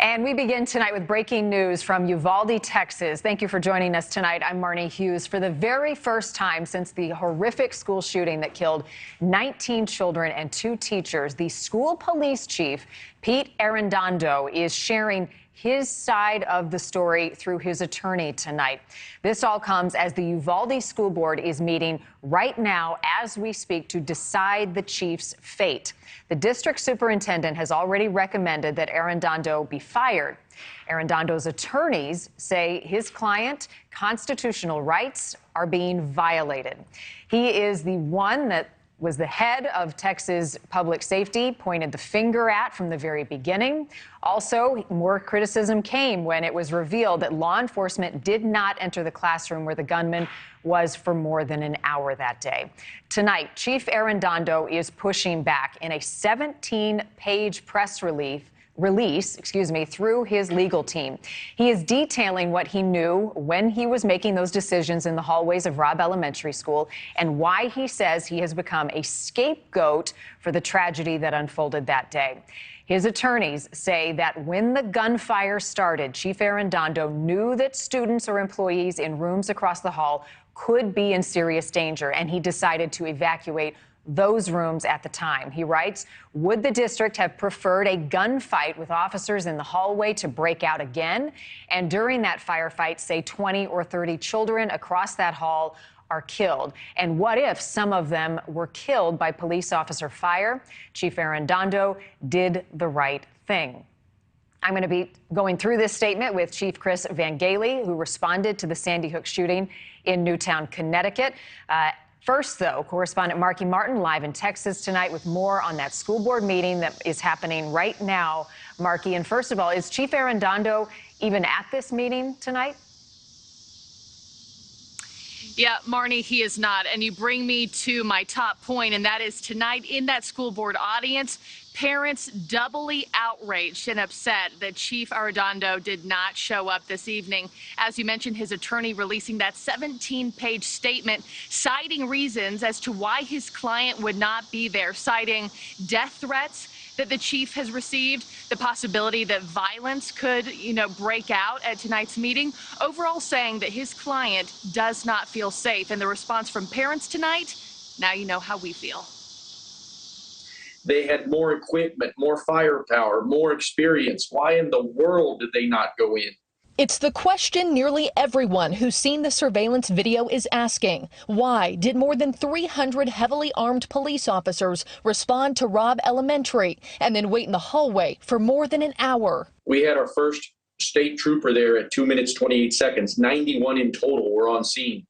And we begin tonight with breaking news from Uvalde, Texas. Thank you for joining us tonight. I'm Marnie Hughes. For the very first time since the horrific school shooting that killed 19 children and 2 teachers, the school police chief, Pete Arredondo, is sharing his side of the story through his attorney tonight. This all comes as the Uvalde School Board is meeting right now as we speak to decide the chief's fate. The district superintendent has already recommended that Arredondo be fired. Arredondo's attorneys say his client's constitutional rights are being violated. He is the one that was the head of Texas public safety, pointed the finger at from the very beginning. Also, more criticism came when it was revealed that law enforcement did not enter the classroom where the gunman was for more than an hour that day. Tonight, Chief Arredondo is pushing back in a 17-page press release through his legal team. He is detailing what he knew when he was making those decisions in the hallways of Robb Elementary School and why he says he has become a scapegoat for the tragedy that unfolded that day. His attorneys say that when the gunfire started, Chief Arredondo knew that students or employees in rooms across the hall could be in serious danger, and he decided to evacuate those rooms at the time. He writes, would the district have preferred a gunfight with officers in the hallway to break out again? And during that firefight, say 20 or 30 children across that hall are killed. And what if some of them were killed by police officer fire? Chief Arredondo did the right thing. I'm going to be going through this statement with Chief Chris Van Gailey, who responded to the Sandy Hook shooting in Newtown, Connecticut. First, though, correspondent Marky Martin live in Texas tonight with more on that school board meeting that is happening right now. Marky, and first of all, is Chief Arredondo even at this meeting tonight? Yeah, Marnie, he is not. And you bring me to my top point, and that is tonight in that school board audience, parents doubly outraged and upset that Chief Arredondo did not show up this evening. As you mentioned, his attorney releasing that 17-page statement citing reasons as to why his client would not be there, citing death threats that the chief has received, the possibility that violence could, break out at tonight's meeting, overall saying that his client does not feel safe. And the response from parents tonight, now you know how we feel. They had more equipment, more firepower, more experience. Why in the world did they not go in? It's the question nearly everyone who's seen the surveillance video is asking. Why did more than 300 heavily armed police officers respond to Robb Elementary and then wait in the hallway for more than an hour? We had our first state trooper there at 2 minutes, 28 seconds. 91 in total were on scene.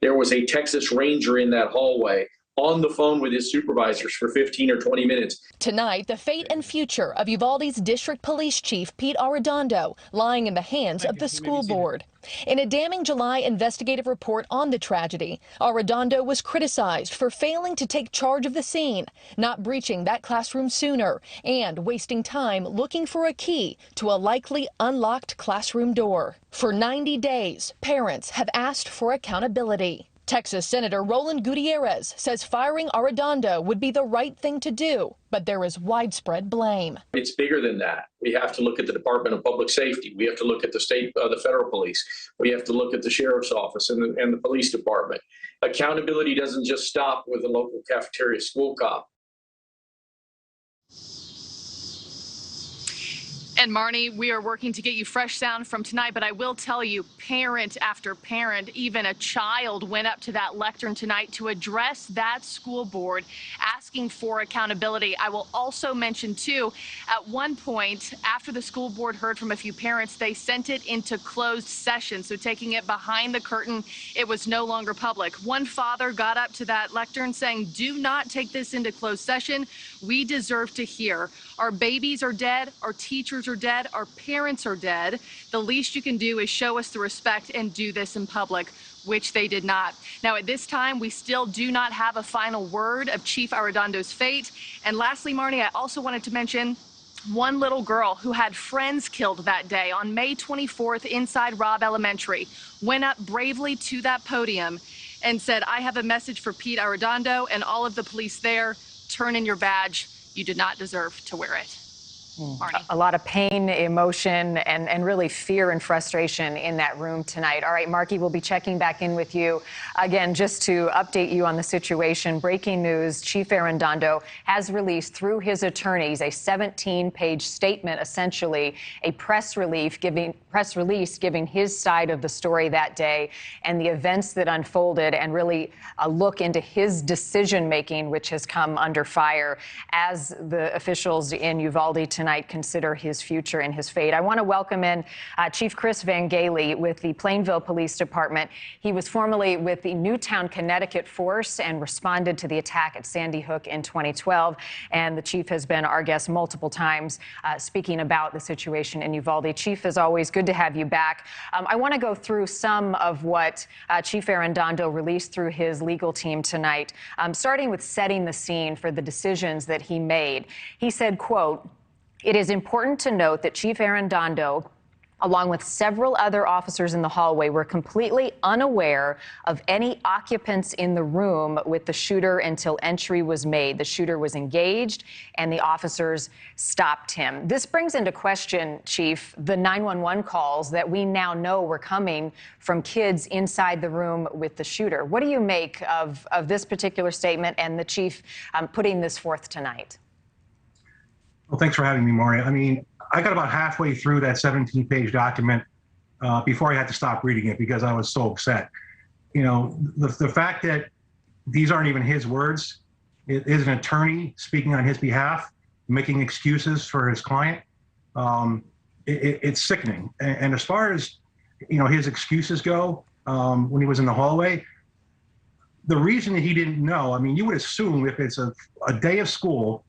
There was a Texas Ranger in that hallway on the phone with his supervisors for 15 or 20 minutes. Tonight, the fate and future of Uvalde's District Police Chief Pete Arredondo lying in the hands of the school board. In a damning July investigative report on the tragedy, Arredondo was criticized for failing to take charge of the scene, not breaching that classroom sooner, and wasting time looking for a key to a likely unlocked classroom door. For 90 days, parents have asked for accountability. Texas Senator Roland Gutierrez says firing Arredondo would be the right thing to do, but there is widespread blame. It's bigger than that. We have to look at the Department of Public Safety. We have to look at the federal police. We have to look at the sheriff's office and the police department. Accountability doesn't just stop with a local cafeteria school cop. And Marnie, we are working to get you fresh sound from tonight, but I will tell you, parent after parent, even a child went up to that lectern tonight to address that school board, asking for accountability. I will also mention, too, at one point, after the school board heard from a few parents, they sent it into closed session. So taking it behind the curtain, it was no longer public. One father got up to that lectern saying, do not take this into closed session. We deserve to hear. Our babies are dead. Our teachers are dead. Our parents are dead. The least you can do is show us the respect and do this in public, which they did not. Now, at this time, we still do not have a final word of Chief Arredondo's fate. And lastly, Marnie, I also wanted to mention one little girl who had friends killed that day on May 24th inside Robb Elementary went up bravely to that podium and said, I have a message for Pete Arredondo and all of the police there. Turn in your badge. You did not deserve to wear it. A lot of pain, emotion, and really fear and frustration in that room tonight. All right, Marky, we'll be checking back in with you again just to update you on the situation. Breaking news, Chief Arredondo has released through his attorneys a 17-page statement, essentially a press release giving his side of the story that day and the events that unfolded, and really a look into his decision-making, which has come under fire as the officials in Uvalde tonight consider his future and his fate. I want to welcome in Chief Chris Van Gailey with the Plainville Police Department. He was formerly with the Newtown, Connecticut force and responded to the attack at Sandy Hook in 2012. And the chief has been our guest multiple times speaking about the situation in Uvalde. Chief, as always, good to have you back. I want to go through some of what Chief Arredondo released through his legal team tonight, starting with setting the scene for the decisions that he made. He said, quote, "It is important to note that Chief Arredondo, along with several other officers in the hallway, were completely unaware of any occupants in the room with the shooter until entry was made. The shooter was engaged and the officers stopped him." This brings into question, Chief, the 911 calls that we now know were coming from kids inside the room with the shooter. What do you make of this particular statement and the chief putting this forth tonight? Well, thanks for having me, Maria. I mean, I got about halfway through that 17-page document before I had to stop reading it because I was so upset. You know, the fact that these aren't even his words, it is an attorney speaking on his behalf, making excuses for his client. It's sickening. And as far as, you know, his excuses go, when he was in the hallway, the reason that he didn't know, I mean, you would assume if it's a day of school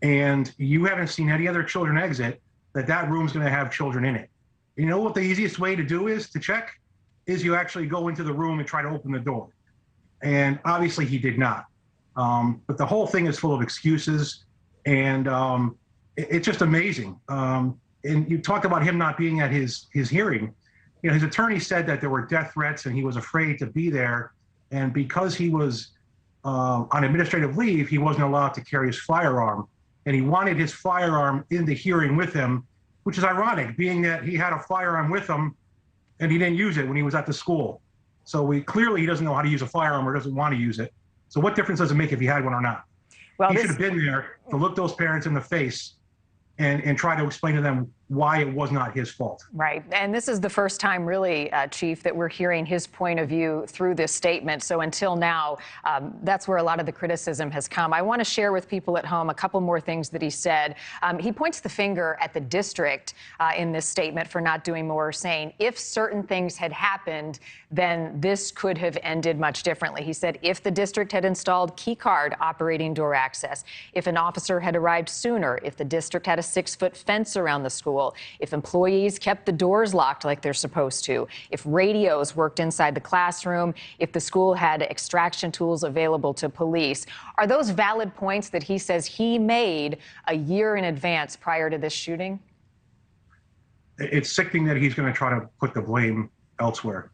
and you haven't seen any other children exit, that room's going to have children in it. You know what the easiest way to do is to check? Is you actually go into the room and try to open the door. And obviously he did not. But the whole thing is full of excuses, and it's just amazing. And you talked about him not being at his hearing. You know, his attorney said that there were death threats and he was afraid to be there. And because he was on administrative leave, he wasn't allowed to carry his firearm. And he wanted his firearm in the hearing with him, which is ironic, being that he had a firearm with him and he didn't use it when he was at the school. So clearly he doesn't know how to use a firearm or doesn't want to use it. So what difference does it make if he had one or not? Well, he should have been there to look those parents in the face and try to explain to them why it was not his fault. Right. And this is the first time, really, Chief, that we're hearing his point of view through this statement. So until now, that's where a lot of the criticism has come. I want to share with people at home a couple more things that he said. He points the finger at the district in this statement for not doing more, saying if certain things had happened, then this could have ended much differently. He said if the district had installed key card operating door access, if an officer had arrived sooner, if the district had a 6-foot fence around the school, if employees kept the doors locked like they're supposed to, if radios worked inside the classroom, if the school had extraction tools available to police. Are those valid points that he says he made a year in advance prior to this shooting? It's sickening that he's going to try to put the blame elsewhere.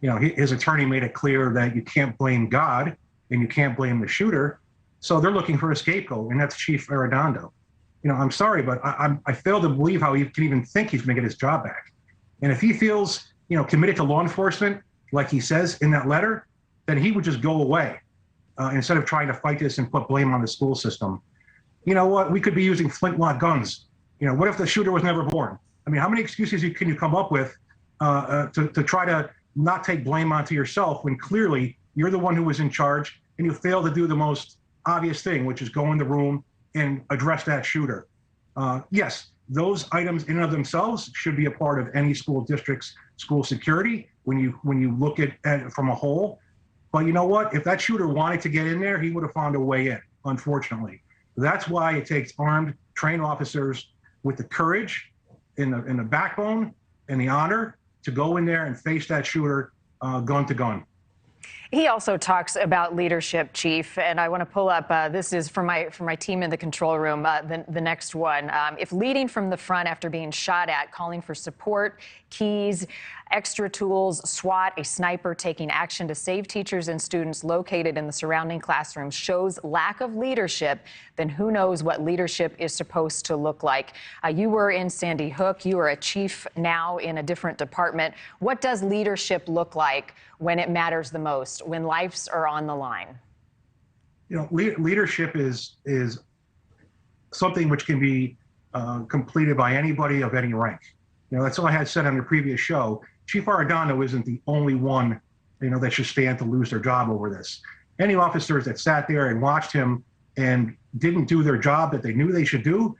You know, his attorney made it clear that you can't blame God and you can't blame the shooter. So they're looking for a scapegoat, and that's Chief Arredondo. You know, I'm sorry, but I fail to believe how he can even think he's going to get his job back. And if he feels, you know, committed to law enforcement, like he says in that letter, then he would just go away instead of trying to fight this and put blame on the school system. You know what? We could be using flintlock guns. You know, what if the shooter was never born? I mean, how many excuses can you come up with to try to not take blame onto yourself when clearly you're the one who was in charge and you failed to do the most obvious thing, which is go in the room and address that shooter. Yes, those items in and of themselves should be a part of any school district's school security when you look at it from a whole. But you know what? If that shooter wanted to get in there, he would have found a way in, unfortunately. That's why it takes armed, trained officers with the courage and the backbone and the honor to go in there and face that shooter gun to gun. He also talks about leadership, Chief, and I want to pull up, this is for my team in the control room, the next one. If leading from the front after being shot at, calling for support, keys, extra tools, SWAT, a sniper taking action to save teachers and students located in the surrounding classrooms shows lack of leadership, then who knows what leadership is supposed to look like. You were in Sandy Hook. You are a chief now in a different department. What does leadership look like when it matters the most, when lives are on the line? You know, leadership is something which can be completed by anybody of any rank. You know, that's all I had said on the previous show. Chief Arredondo isn't the only one, you know, that should stand to lose their job over this. Any officers that sat there and watched him and didn't do their job that they knew they should do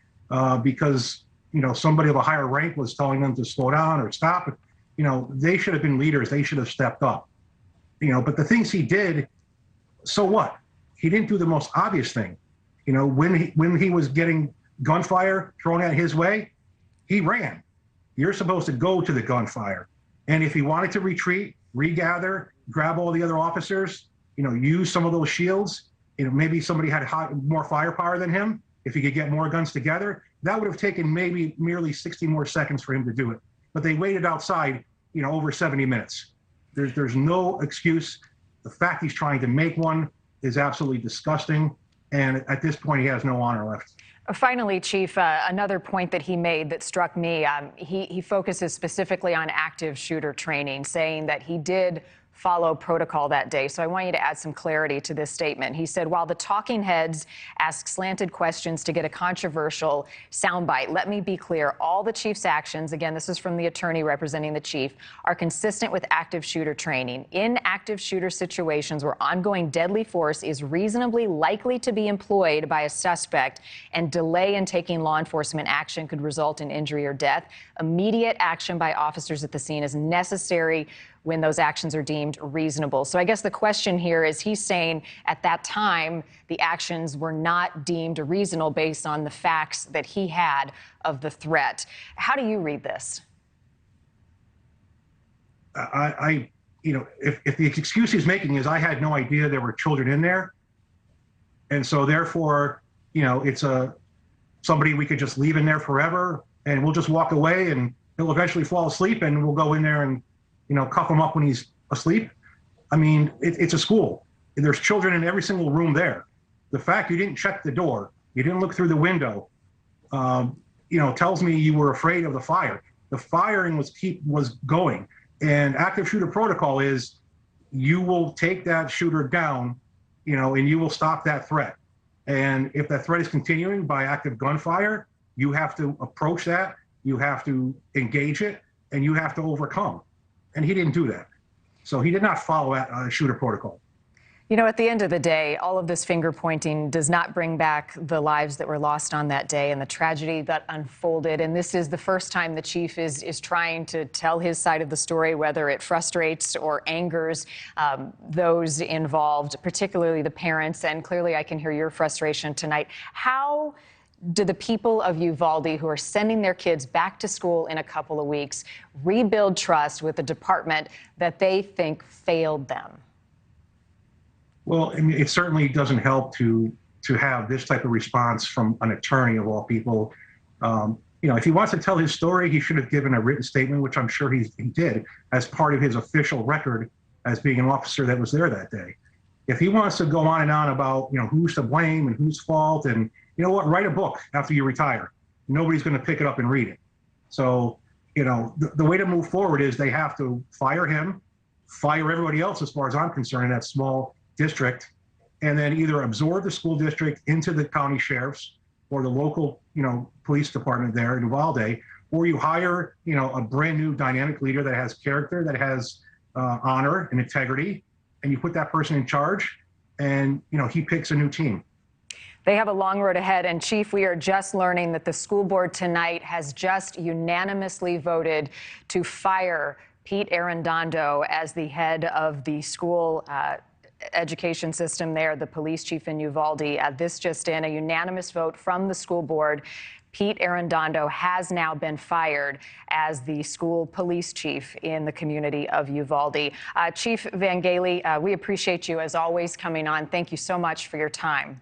because, you know, somebody of a higher rank was telling them to slow down or stop, you know, they should have been leaders. They should have stepped up, you know, but the things he did, so what? He didn't do the most obvious thing. You know, when he was getting gunfire thrown at his way, he ran. You're supposed to go to the gunfire. And if he wanted to retreat, regather, grab all the other officers, you know, use some of those shields, you know, maybe somebody had more firepower than him, if he could get more guns together, that would have taken maybe merely 60 more seconds for him to do it. But they waited outside, you know, over 70 minutes. There's no excuse. The fact he's trying to make one is absolutely disgusting. And at this point, he has no honor left. Finally, Chief, another point that he made that struck me, he focuses specifically on active shooter training, saying that he did follow protocol that day. So I want you to add some clarity to this statement. He said, while the talking heads ask slanted questions to get a controversial soundbite, let me be clear, all the chief's actions, again, this is from the attorney representing the chief, are consistent with active shooter training. In active shooter situations where ongoing deadly force is reasonably likely to be employed by a suspect and delay in taking law enforcement action could result in injury or death, immediate action by officers at the scene is necessary when those actions are deemed reasonable. So I guess the question here is, he's saying at that time the actions were not deemed reasonable based on the facts that he had of the threat. How do you read this? You know, if the excuse he's making is I had no idea there were children in there, and so therefore, you know, it's somebody we could just leave in there forever and we'll just walk away and he'll eventually fall asleep and we'll go in there and, you know, cuff him up when he's asleep. I mean, it's a school. There's children in every single room there. The fact you didn't check the door, you didn't look through the window, you know, tells me you were afraid of the fire. The firing was going. And active shooter protocol is you will take that shooter down, you know, and you will stop that threat. And if that threat is continuing by active gunfire, you have to approach that, you have to engage it, and you have to overcome. And he didn't do that. So he did not follow shooter protocol. You know, at the end of the day, all of this finger pointing does not bring back the lives that were lost on that day and the tragedy that unfolded. And this is the first time the chief is trying to tell his side of the story, whether it frustrates or angers those involved, particularly the parents. And clearly I can hear your frustration tonight. How do the people of Uvalde who are sending their kids back to school in a couple of weeks rebuild trust with a department that they think failed them? Well, I mean, it certainly doesn't help to have this type of response from an attorney of all people. You know, if he wants to tell his story, he should have given a written statement, which I'm sure he did, as part of his official record as being an officer that was there that day. If he wants to go on and on about, you know, who's to blame and whose fault, and you know what, write a book after you retire. Nobody's going to pick it up and read it. So, you know, the way to move forward is they have to fire him, fire everybody else, as far as I'm concerned, in that small district, and then either absorb the school district into the county sheriffs or the local, you know, police department there in Uvalde, or you hire, you know, a brand new dynamic leader that has character, that has honor and integrity, and you put that person in charge, and, you know, he picks a new team. They have a long road ahead. And Chief, we are just learning that the school board tonight has just unanimously voted to fire Pete Arredondo as the head of the school education system there, the police chief in Uvalde. This just in, a unanimous vote from the school board. Pete Arredondo has now been fired as the school police chief in the community of Uvalde. Chief Vangeli, we appreciate you as always coming on. Thank you so much for your time.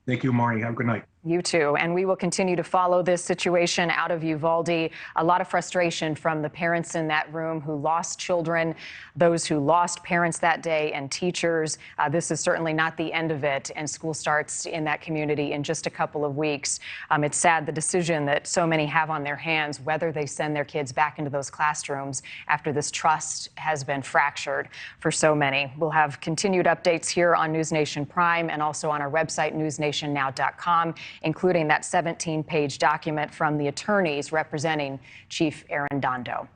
Thank you, Marnie. Have a good night. You too. And we will continue to follow this situation out of Uvalde. A lot of frustration from the parents in that room who lost children, those who lost parents that day, and teachers. This is certainly not the end of it, and school starts in that community in just a couple of weeks. It's sad, the decision that so many have on their hands, whether they send their kids back into those classrooms after this trust has been fractured for so many. We'll have continued updates here on NewsNation Prime and also on our website, newsnationnow.com. including that 17-page document from the attorneys representing Chief Arredondo.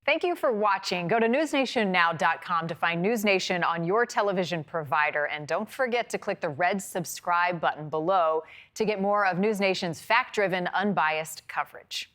Thank you for watching. Go to newsnationnow.com to find NewsNation on your television provider. And don't forget to click the red subscribe button below to get more of NewsNation's fact-driven, unbiased coverage.